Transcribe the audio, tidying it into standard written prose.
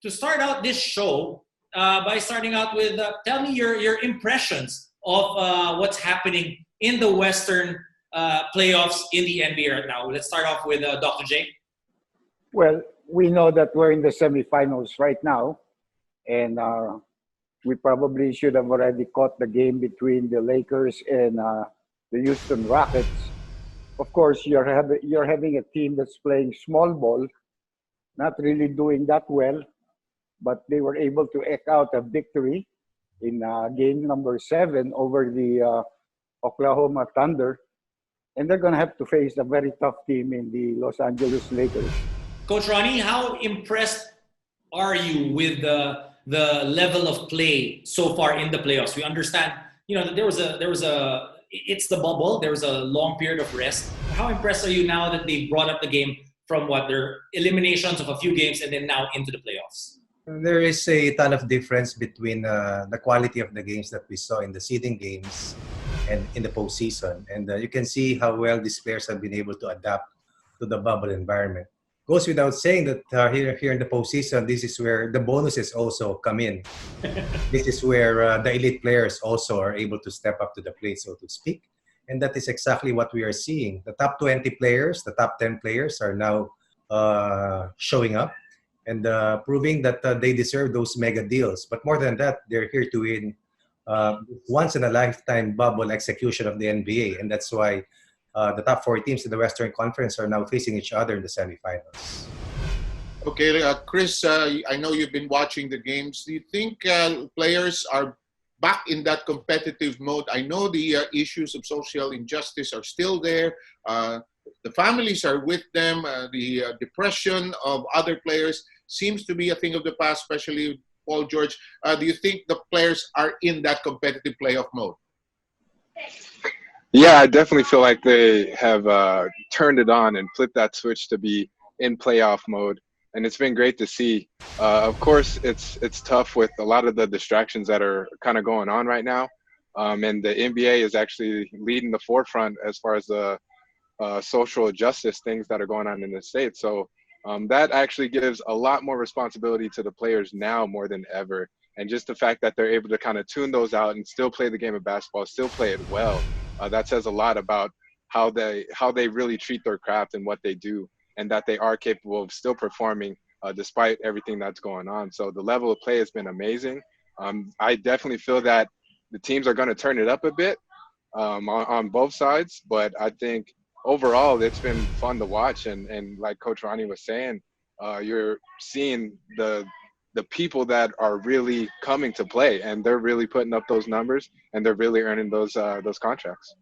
to start out this show by starting out with tell me your impressions of what's happening in the Western playoffs in the NBA right now. Let's start off with Dr. J. Well, we know that we're in the semifinals right now, and we probably should have already caught the game between the Lakers and the Houston Rockets. Of course, you're having a team that's playing small ball, not really doing that well, but they were able to eke out a victory in game number 7 over the Oklahoma Thunder, and they're going to have to face a very tough team in the Los Angeles Lakers. Coach Ronnie, how impressed are you with the level of play so far in the playoffs? We understand, that there was a it's the bubble. There was a long period of rest. How impressed are you now that they brought up the game from their eliminations of a few games and then now into the playoffs? There is a ton of difference between the quality of the games that we saw in the seeding games and in the postseason. And you can see how well these players have been able to adapt to the bubble environment. Goes without saying that here in the postseason, this is where the bonuses also come in. This is where the elite players also are able to step up to the plate, so to speak. And that is exactly what we are seeing. The top 20 players, the top 10 players are now showing up and proving that they deserve those mega deals. But more than that, they're here to win once-in-a-lifetime bubble execution of the NBA. And that's why the top 4 teams in the Western Conference are now facing each other in the semifinals. Okay, Chris, I know you've been watching the games. Do you think players are back in that competitive mode? I know the issues of social injustice are still there. The families are with them. The depression of other players seems to be a thing of the past, especially Paul George. Do you think the players are in that competitive playoff mode? Yeah, I definitely feel like they have turned it on and flipped that switch to be in playoff mode. And it's been great to see. Of course, it's tough with a lot of the distractions that are kind of going on right now. And the NBA is actually leading the forefront as far as the social justice things that are going on in the States. So that actually gives a lot more responsibility to the players now more than ever. And just the fact that they're able to kind of tune those out and still play the game of basketball, still play it well, that says a lot about how they really treat their craft and what they do, and that they are capable of still performing despite everything that's going on. So the level of play has been amazing. I definitely feel that the teams are going to turn it up a bit on both sides, but I think overall it's been fun to watch. And like Coach Ronnie was saying, you're seeing the people that are really coming to play, and they're really putting up those numbers, and they're really earning those contracts.